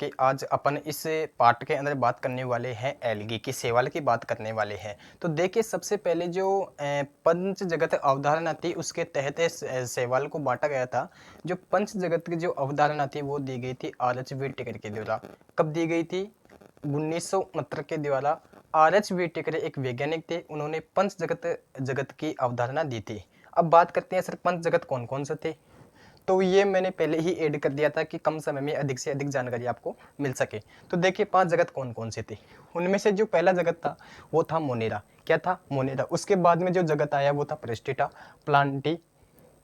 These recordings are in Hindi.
कि आज अपन इस पार्ट के अंदर बात करने वाले हैं एल्गी की, शैवाल की बात करने वाले हैं। तो देखिए सबसे पहले जो पंच जगत अवधारणा थी उसके तहत शैवाल को बांटा गया था। जो पंच जगत की जो अवधारणा थी वो दी गई थी आर.एच. व्हिटेकर के द्वारा। कब दी गई थी? 1969 के द्वारा। आर.एच. व्हिटेकर एक वैज्ञानिक थे, उन्होंने पंच जगत जगत की अवधारणा दी थी। अब बात करते हैं सर पंच जगत कौन कौन से थे। तो ये मैंने पहले ही ऐड कर दिया था कि कम समय में अधिक से अधिक जानकारी आपको मिल सके। तो देखिए 5 जगत कौन-कौन से थे। उनमें से जो पहला जगत था वो था मोनेरा। क्या था? मोनेरा। उसके बाद में जो जगत आया वो था प्रेस्टिटा, प्लांटी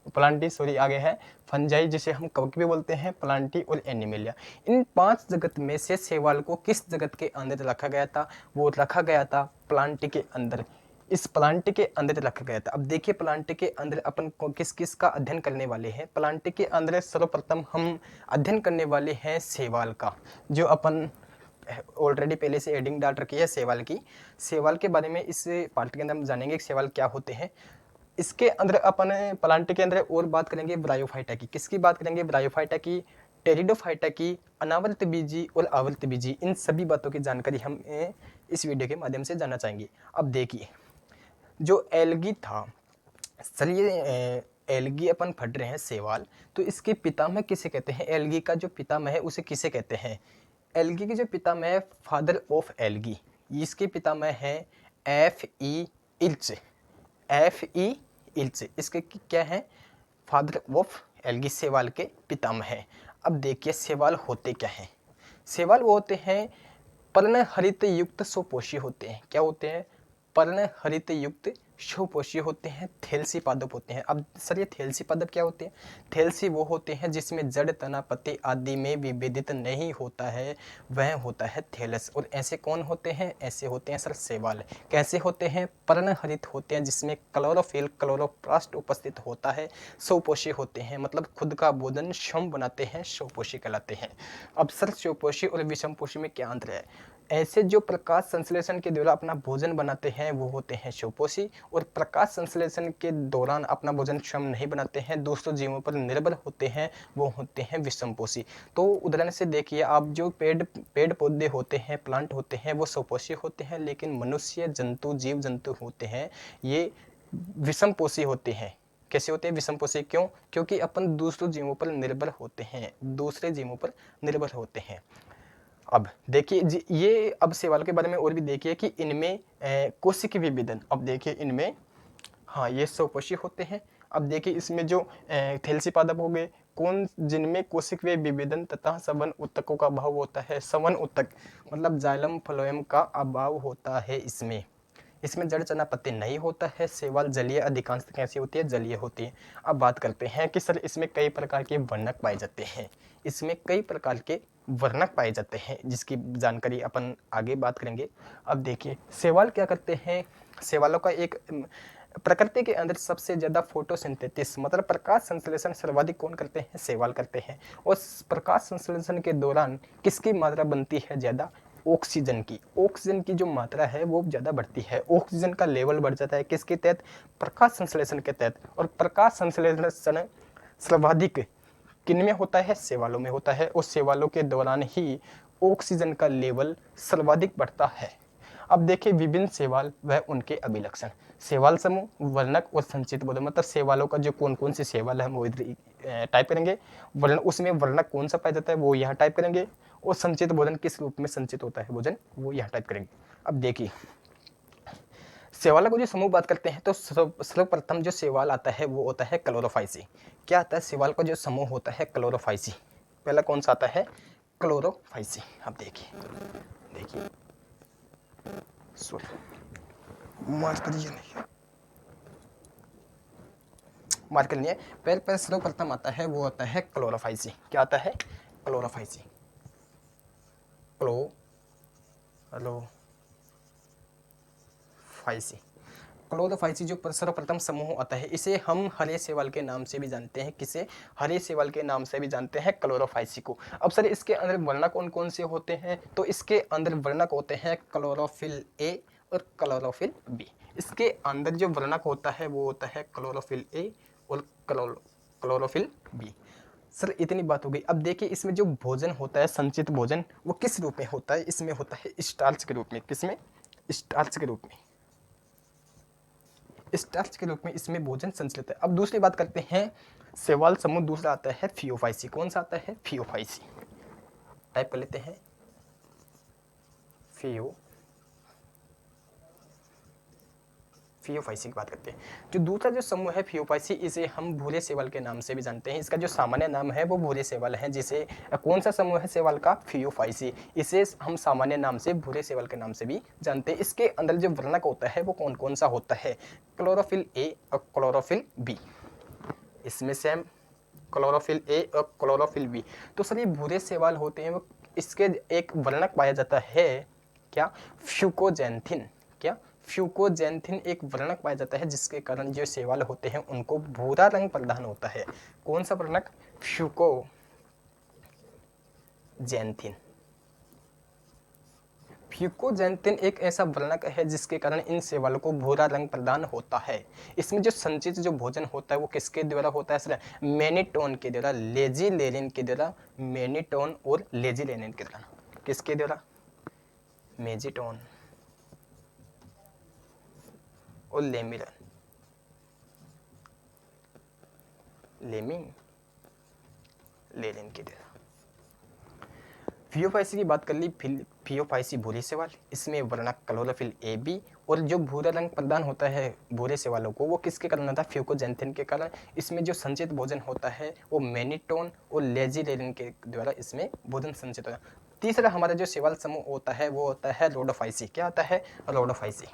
प्लांटी सॉरी आगे है फंजाई जिसे हम कवक भी बोलते हैं, प्लांटी और एनिमेलिया। इन 5 जगत में से शैवाल को किस जगत के अंदर रखा गया था? वो रखा गया था प्लांटी के अंदर। इस प्लांट के अंदर रखा गया था। अब देखिए प्लांट के अंदर अपन को किस किस का अध्ययन करने वाले हैं। प्लांट के अंदर सर्वप्रथम हम अध्ययन करने वाले हैं शैवाल का, जो अपन ऑलरेडी पहले से हेडिंग डाल रखी है शैवाल की। शैवाल के बारे में इस पार्ट के अंदर हम जानेंगे कि शैवाल क्या होते हैं। इसके अंदर अपन प्लांट के अंदर और बात करेंगे ब्रायोफाइटा की। किसकी बात करेंगे? ब्रायोफाइटा की, टेरिडोफाइटा की, अनावर्त बीजी और आवर्त बीजी। इन सभी बातों की जानकारी हम इस वीडियो के माध्यम से जानना चाहेंगे। अब देखिए जो एल्गी था, चलिए एल्गी अपन पढ़ रहे हैं शैवाल, तो इसके पितामह किसे कहते हैं? एल्गी का जो पितामह है उसे किसे कहते हैं? एल्गी के जो पितामह है फादर ऑफ एल्गी, इसके पितामह है F.E. इल्च। F.E. इल्च इसके क्या है? फादर ऑफ एल्गी, शैवाल के पितामह है। अब देखिए शैवाल होते क्या हैं। शैवाल वो होते हैं पर्णहरित युक्त स्वपोषी होते हैं। क्या होते हैं? पर्णहरित युक्त स्वपोषी होते हैं, थैलसी पादप होते हैं। अब सर ये थैलसी पादप क्या होते हैं? थैलसी वो होते हैं जिसमें जड़, तना, पत्ती आदि में विभेदित नहीं होता है, वह होता है थैलस। और ऐसे कौन होते हैं? ऐसे होते हैं सर शैवाल। कैसे होते हैं? पर्णहरित होते हैं जिसमें क्लोरोफिल, क्लोरोप्लास्ट उपस्थित होता है। स्वपोषी होते हैं मतलब खुद का भोजन स्वयं बनाते हैं, स्वपोषी कहलाते हैं। अब सर स्वपोषी और विषमपोषी में क्या अंतर है? ऐसे जो प्रकाश संश्लेषण के द्वारा अपना भोजन बनाते हैं वो होते हैं स्वपोषी, और प्रकाश संश्लेषण के दौरान अपना भोजन स्वयं नहीं बनाते हैं, दूसरों जीवों पर निर्भर होते हैं, वो होते हैं विषमपोषी। तो उदाहरण से देखिए आप जो पेड़ पौधे होते हैं, प्लांट होते हैं, वो स्वपोषी होते हैं, लेकिन मनुष्य, जंतु, जीव जंतु होते हैं ये विषमपोषी होते हैं। कैसे होते हैं? विषमपोषी। क्यों? क्योंकि अपन दूसरों जीवों पर निर्भर होते हैं, दूसरे जीवों पर निर्भर होते हैं। अब देखिए ये अब शैवाल के बारे में और भी देखिए कि इनमें कोशिकी विभेदन। अब देखिए इनमें हाँ ये स्वपोषी होते हैं। अब देखिए इसमें जो थैलसी पादप हो गए कौन, जिनमें कोशिक विभेदन तथा सवन ऊतकों का अभाव होता है। सवन ऊतक मतलब जाइलम फ्लोएम का अभाव होता है इसमें। इसमें जड़, चना, पत्ती नहीं होता है। शैवाल जलीय अधिकांश कैसी होती है? जलीय होती है। अब बात करते हैं कि सर इसमें कई प्रकार के वर्णक पाए जाते हैं। इसमें कई प्रकार के वर्णक पाए जाते हैं जिसकी जानकारी अपन आगे बात करेंगे। अब देखिए शैवाल क्या करते हैं। शैवालों का एक प्रकृति के अंदर सबसे ज्यादा फोटोसिंथेसिस मतलब प्रकाश संश्लेषण सर्वाधिक कौन करते हैं? शैवाल करते हैं। और प्रकाश संश्लेषण के दौरान किसकी मात्रा बनती है ज्यादा? ऑक्सीजन की। ऑक्सीजन की जो मात्रा है वो ज़्यादा बढ़ती है। ऑक्सीजन का लेवल बढ़ जाता है किसके तहत? प्रकाश संश्लेषण के तहत। और प्रकाश संश्लेषण सर्वाधिक किनमें होता है? शैवालों में होता है। और शैवालों के दौरान ही ऑक्सीजन का लेवल सर्वाधिक बढ़ता है। अब देखिए विभिन्न शैवाल व उनके अभिलक्षण। शैवाल समूह, वर्णक और संचित बोधन मतलब शैवालों का जो कौन कौन से शैवाल है हम वो इधर टाइप करेंगे। वर्ण उसमें वर्णक कौन सा पाया जाता है वो यहाँ टाइप करेंगे। और संचित भोजन किस रूप में संचित होता है भोजन वो यहाँ टाइप करेंगे। अब देखिए शैवालों को जो समूह बात करते हैं तो सर्वप्रथम जो शैवाल आता है वो होता है क्लोरोफाइसी। क्या आता है? शैवाल का जो समूह होता है क्लोरोफाइसी। पहला कौन सा आता है? क्लोरोफाइसी। अब देखिए देखिए मार्क करिए नहीं, मार्क नहीं है। पहले सर्वप्रथम आता है वो आता है क्लोरोफाइसी। क्या आता है? क्लोरोफाइसी। क्लोरोफाइसी। क्लोरोफाइसी जो सर्वप्रथम समूह आता है इसे हम हरे शैवाल के नाम से भी जानते हैं। किसे? हरे शैवाल के नाम से भी जानते हैं क्लोरोफाइसी को। अब सर इसके अंदर वर्णक कौन कौन से होते हैं? तो इसके अंदर वर्णक होते हैं क्लोरोफिल ए और क्लोरोफिल बी। इसके अंदर जो वर्णक होता है वो होता है क्लोरोफिल ए और क्लोरोफिल बी। सर इतनी बात हो गई। अब देखिए इसमें जो भोजन होता है, संचित भोजन, वो किस रूप में होता है? इसमें होता है स्टार्च के रूप में। किसमें? स्टार्च के रूप में। स्टार्च के रूप में इसमें भोजन संचलित है। अब दूसरी बात करते हैं शैवाल समूह। दूसरा आता है फियोफाइसी। कौन सा आता है? फियोफाइसी। टाइप कर लेते हैं फियोफाइसी की बात करते हैं। जो दूसरा जो समूह है फियोफाइसी, इसे हम भूरे शैवाल के नाम से भी जानते हैं। इसका जो सामान्य नाम है वो भूरे शैवाल है। जिसे कौन सा समूह है शैवाल का? फियोफाइसी। इसे हम सामान्य नाम से भूरे शैवाल के नाम से भी जानते हैं। इसके अंदर जो वर्णक होता है वो कौन कौन सा होता है? क्लोरोफिल ए और क्लोरोफिल बी। इसमें से हम क्लोरोफिल ए और क्लोरोफिल बी। तो सर ये भूरे शैवाल होते हैं, वो इसके एक वर्णक पाया जाता है क्या? फ्यूकोजेंथिन। क्या? फ्यूकोजेंथिन एक वर्णक पाया जाता है जिसके कारण जो शैवाल होते हैं उनको भूरा रंग प्रदान होता है। कौन सा वर्णक? फ्यूकोजेंथिन। फ्यूकोजेंथिन एक ऐसा वर्णक है जिसके कारण इन शैवालों को भूरा रंग प्रदान होता है। इसमें जो संचित जो भोजन होता है वो किसके द्वारा होता है सर? मैनीटोन के द्वारा, लेजिलेनिन के द्वारा। मैनीटोन और लेजिलेनिन के द्वारा। किसके द्वारा? मेजिटोन और लेमिन लेनिन के द्वारा। फियोफाइसी की बात कर ली। फियोफाइसी भूरे शैवाल, इसमें वर्णक क्लोरोफिल ए बी। और जो भूरा रंग प्रदान होता है भूरे शैवालों को वो किसके कारण होता है? फ्यूकोजेंथिन के कारण। इसमें जो संचित भोजन होता है वो मैनीटोन और लेजिलेनिन के द्वारा इसमें भोजन संचित होता है। तीसरा हमारा जो शैवाल समूह होता है वो होता है रोडोफाइसी। क्या होता है? रोडोफाइसी।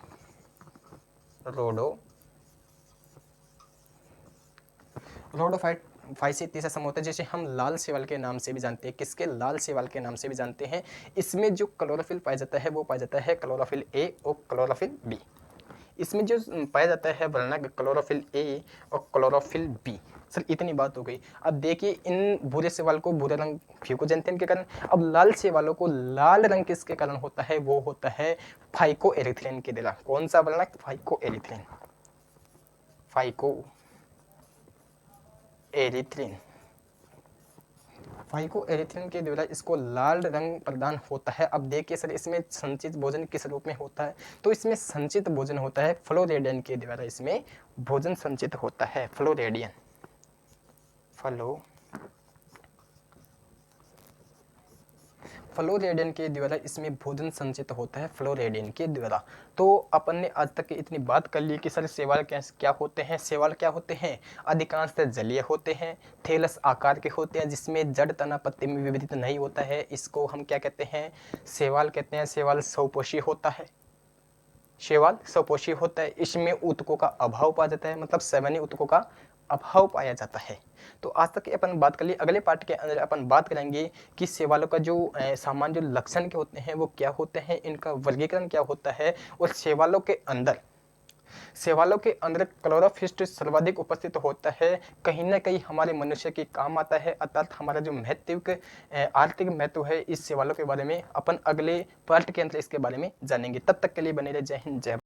रोडोफाइसी तीसरा समूह होता है जिसे हम लाल शैवाल के नाम से भी जानते हैं। किसके? लाल शैवाल के नाम से भी जानते हैं। इसमें जो क्लोरोफिल पाया जाता है वो पाया जाता है क्लोरोफिल ए और क्लोरोफिल बी। इसमें जो पाया जाता है वर्णक क्लोरोफिल ए और क्लोरोफिल बी। सर इतनी बात हो गई। अब देखिए इन भूरे शैवाल को भूरा रंग फ्यूकोजेंथिन के कारण। अब लाल शैवालों को लाल रंग किसके कारण होता है? वो होता है फाइकोएरिथ्रिन के द्वारा। कौन सा वर्णक? फाइकोएरिथ्रिन। फाइकोएरिथ्रिन के द्वारा इसको लाल रंग प्रदान होता है। अब देखिए सर इसमें संचित भोजन किस रूप में होता है? तो इसमें संचित भोजन होता है फ्लोरेडियन के द्वारा। इसमें भोजन संचित होता है फ्लोरेडियन। फ्लोरेडियन के द्वारा इसमें भोजन संचित होता है फ्लोरेडियन के द्वारा। तो अपन ने आज तक इतनी बात कर ली कि सर शैवाल क्या होते हैं? शैवाल क्या होते हैं? अधिकांशतः जलीय होते हैं, थैलस आकार के होते हैं जिसमें जड़ तना पत्ती में विभेदित नहीं होता है। इसको हम क्या कहते हैं? शैवाल कहते हैं। शैवाल स्वपोषी होता है। शैवाल स्वपोषी होता है। इसमें ऊतकों का अभाव पाया जाता है, मतलब सेवनी ऊतकों का अभाव पाया जाता है। तो आज तक अपन बात कर ली। अगले पार्ट के अंदर अपन बात करेंगे कि शैवालों का जो सामान्य जो लक्षण के होते हैं वो क्या होते हैं, इनका वर्गीकरण क्या होता है, और शैवालों के अंदर क्लोरोफिस्ट सर्वाधिक उपस्थित होता है। कहीं ना कहीं हमारे मनुष्य के काम आता है। अर्थात हमारा जो आर्थिक महत्व है इस शैवालों के बारे में अपन अगले पार्ट के अंदर इसके बारे में जानेंगे। तब तक के लिए बने रहे। जय हिंद, जय भारत।